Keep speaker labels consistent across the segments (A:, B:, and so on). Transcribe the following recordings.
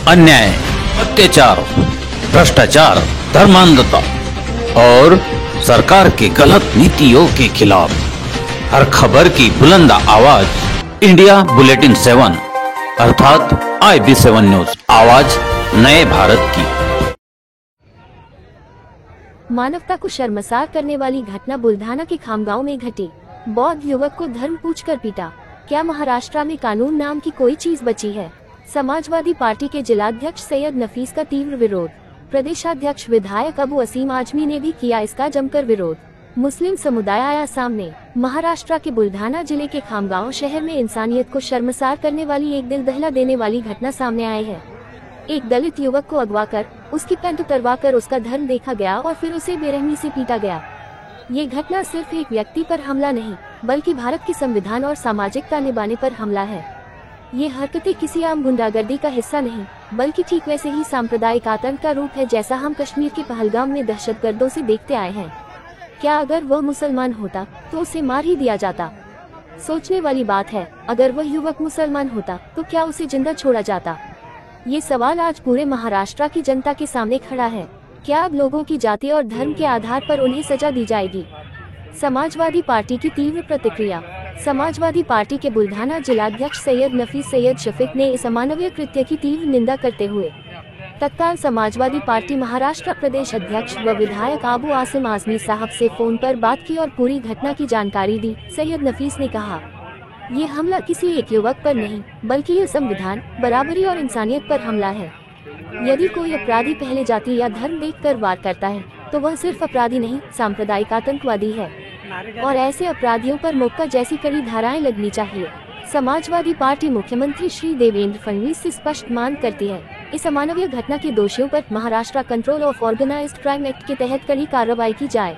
A: अन्याय, अत्याचार, भ्रष्टाचार, धर्मांधता और सरकार के गलत नीतियों के खिलाफ हर खबर की बुलंद आवाज इंडिया बुलेटिन 7 अर्थात IB7 न्यूज, आवाज नए भारत की।
B: मानवता को शर्मसार करने वाली घटना बुल्ढाना के खामगांव में घटी। बौद्ध युवक को धर्म पूछकर पीटा। क्या महाराष्ट्र में कानून नाम की कोई चीज बची है? समाजवादी पार्टी के जिलाध्यक्ष सैयद नफीस का तीव्र विरोध। प्रदेशाध्यक्ष विधायक अबू असीम आजमी ने भी किया इसका जमकर विरोध। मुस्लिम समुदाय आया सामने। महाराष्ट्र के बुल्ढाना जिले के खामगांव शहर में इंसानियत को शर्मसार करने वाली एक दिल दहला देने वाली घटना सामने आई है। एक दलित युवक को अगवा कर उसकी पैंट उतरवाकर उसका धर्म देखा गया और फिर उसे बेरहमी से पीटा गया। ये घटना सिर्फ एक व्यक्ति पर हमला नहीं, बल्कि भारत के संविधान और सामाजिकता निभाने पर हमला है। ये हरकतें किसी आम गुंडागर्दी का हिस्सा नहीं, बल्कि ठीक वैसे ही सांप्रदायिक आतंक का रूप है जैसा हम कश्मीर के पहलगाम में दहशतगर्दों से देखते आए हैं। क्या अगर वह मुसलमान होता तो उसे मार ही दिया जाता? सोचने वाली बात है, अगर वह युवक मुसलमान होता तो क्या उसे जिंदा छोड़ा जाता? ये सवाल आज पूरे महाराष्ट्र की जनता के सामने खड़ा है। क्या अब लोगों की जाति और धर्म के आधार पर उन्हें सजा दी जाएगी? समाजवादी पार्टी की तीव्र प्रतिक्रिया। समाजवादी पार्टी के बुल्ढाना जिलाध्यक्ष सैयद नफीस सैयद शफीक ने इस अमानवीय कृत्य की तीव्र निंदा करते हुए तत्काल समाजवादी पार्टी महाराष्ट्र प्रदेश अध्यक्ष व विधायक अबू असीम आजमी साहब से फोन पर बात की और पूरी घटना की जानकारी दी। सैयद नफीस ने कहा, ये हमला किसी एक युवक पर नहीं, बल्कि ये संविधान, बराबरी और इंसानियत पर हमला है। यदि कोई अपराधी पहले जाति या धर्म देखकर वार करता है तो वह सिर्फ अपराधी नहीं, सांप्रदायिक आतंकवादी है और ऐसे अपराधियों पर मौका जैसी कड़ी धाराएं लगनी चाहिए। समाजवादी पार्टी मुख्यमंत्री श्री देवेंद्र फडणवीस से स्पष्ट मांग करती है, इस अमानवीय घटना के दोषियों पर Maharashtra control of organised crime act के तहत कड़ी कार्रवाई की जाए।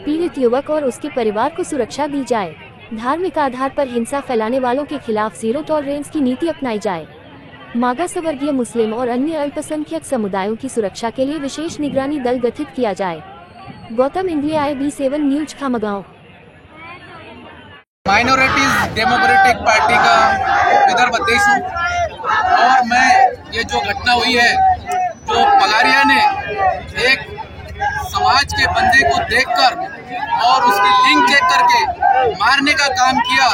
B: पीड़ित युवक और उसके परिवार को सुरक्षा दी जाए। धार्मिक आधार पर हिंसा फैलाने वालों के खिलाफ जीरो टॉलरेंस की नीति अपनाई जाए। मागा सवर्गीय मुस्लिम और अन्य अल्पसंख्यक समुदायों की सुरक्षा के लिए विशेष निगरानी दल गठित किया जाए। Gautam India IB7 news Khamgaon.
C: Minorities democratic party का विदर्भ अध्यक्ष हूँ और मैं ये जो घटना हुई है, जो पगारिया ने एक समाज के बंदे को देखकर और उसकी लिंक चेक करके मारने का काम किया,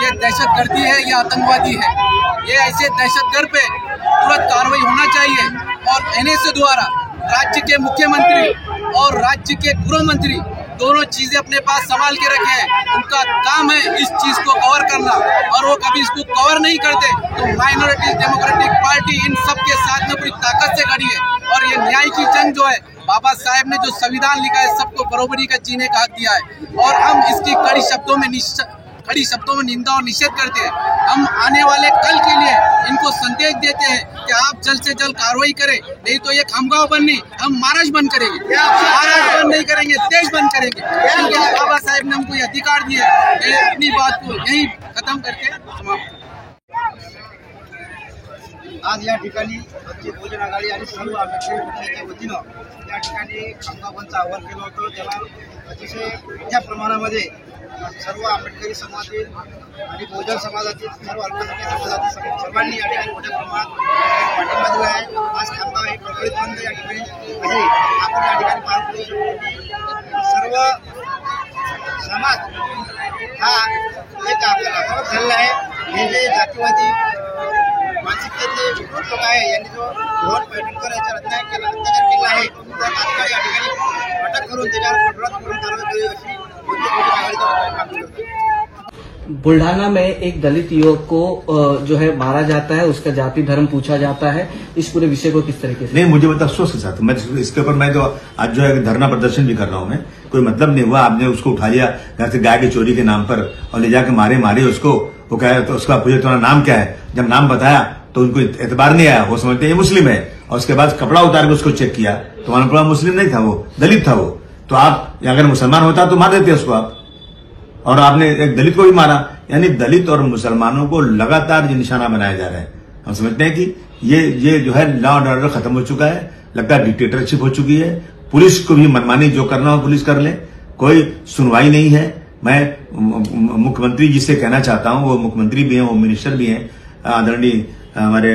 C: ये दहशतगर्दी है, ये आतंकवादी है। ये ऐसे दहशतगर्द पे तुरंत कार्रवाई होना चाहिए और NSA द्वारा राज्य के मुख्यमंत्री और राज्य के गृह मंत्री दोनों चीजें अपने पास संभाल के रखे हैं। उनका काम है इस चीज को कवर करना और वो कभी इसको कवर नहीं करते तो माइनॉरिटीज डेमोक्रेटिक पार्टी इन सब के साथ में पूरी ताकत से खड़ी है। और ये न्याय की जंग जो है, बाबा साहेब ने जो संविधान लिखा है, सबको बराबरी का जीने का हक दिया है और हम इसकी कड़ी शब्दों में निंदा और निषेध करते हैं। हम आने वाले कल के लिए इनको संदेश देते हैं कि आप जल्द से जल्द कार्रवाई करें, नहीं तो ये खामगांव बंद नहीं, हम महाराष्ट्र बंद करेंगे। महाराष्ट्र बंद नहीं करेंगे, देश बंद करेंगे, क्योंकि बाबा साहेब ने हमको ये अधिकार दिए। मैं अपनी बात को यही खत्म करके समाप्त।
D: आज या ठिकाणी आमची बहुजन आघाडी आणि सर्व आंबेडकरी पक्षाच्या वतीनं या ठिकाणी खामगाव बंदचं आवाहन केलं होतं, ज्याला अतिशय मोठ्या प्रमाणामध्ये सर्व आंबेडकरी समाजातील आणि बहुजन समाजातील सर्व अल्पसंख्याक समाजातील सर्वांनी या ठिकाणी मोठ्या प्रमाणात पाठिंबा दिला आहे। आज खामगाव हे प्रबलित बंद या ठिकाणी आहे। आपण या ठिकाणी पाहू शकतो सर्व समाज हा एक आपल्याला झालेला आहे। हे जे जातीवादी मानसिकतेतले विकृत लोक आहे, यांनी जो भगवान पैठणकर याचा अन्याय केला, अत्याचार केला आहे, त्या तात्काळ या ठिकाणी अटक करून त्याच्यावर कठोरात कठोर कारवाई करावी अशी
E: बुल्ढाना में एक दलित युवक को जो है मारा जाता है, उसका जाति धर्म पूछा जाता है। इस पूरे विषय को किस तरीके से?
F: नहीं, मुझे मतलब अफसोस के साथ मैं इसके ऊपर मैं तो आज जो है धरना प्रदर्शन भी कर रहा हूं। मैं कोई मतलब नहीं हुआ, आपने उसको उठा लिया घर से गाय की चोरी के नाम पर और ले जाके मारे उसको। वो कह तो उसका पूछे तुम्हारा नाम क्या है, जब नाम बताया तो उनको एतबार नहीं आया, वो समझते ये मुस्लिम है और उसके बाद कपड़ा उतार के उसको चेक किया तो मालूम पड़ा मुस्लिम नहीं था, वो दलित था। वो तो आप अगर मुसलमान होता तो मार देते उसको आप, और आपने एक दलित को भी मारा। यानी दलित और मुसलमानों को लगातार जो निशाना बनाया जा रहा है, हम समझते हैं कि ये जो है लॉ एंड ऑर्डर खत्म हो चुका है, लगता है डिक्टेटरशिप हो चुकी है। पुलिस को भी मनमानी जो करना हो पुलिस कर ले, कोई सुनवाई नहीं है। मैं मुख्यमंत्री जी से कहना चाहता हूं, वो मुख्यमंत्री भी हैं, वो मिनिस्टर भी हैं, आदरणीय हमारे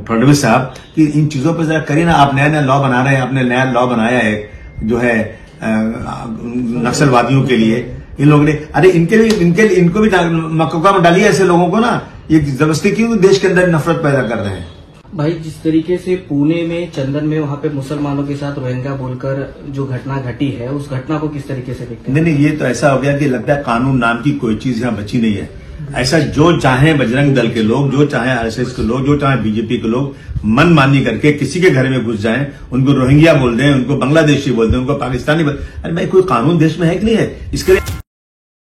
F: फडणवीस साहब कि इन चीजों पर जरा करिए ना। आप नया नया लॉ बना रहे हैं, आपने नया लॉ बनाया है जो है नक्सलवादियों के लिए। इन लोगों ने अरे इनको भी मक्का में डालिए ऐसे लोगों को ना। ये जबरदस्ती क्यों देश के अंदर नफरत पैदा कर रहे हैं।
E: भाई जिस तरीके से पुणे में चंदन में वहां पे मुसलमानों के साथ रोहिंग्या बोलकर जो घटना घटी है, उस घटना को किस तरीके से देखते हैं?
F: नहीं, ये तो ऐसा हो गया कि लगता है कानून नाम की कोई चीज यहाँ बची नहीं है। ऐसा जो चाहे बजरंग दल के लोग, जो चाहे आरएसएस के लोग, जो चाहे बीजेपी के लोग मनमानी करके किसी के घर में घुस जाएं, उनको रोहिंग्या बोल दें, उनको बांग्लादेशी बोल दें, उनको पाकिस्तानी बोल। अरे भाई कोई कानून देश में है कि नहीं है? इसके लिए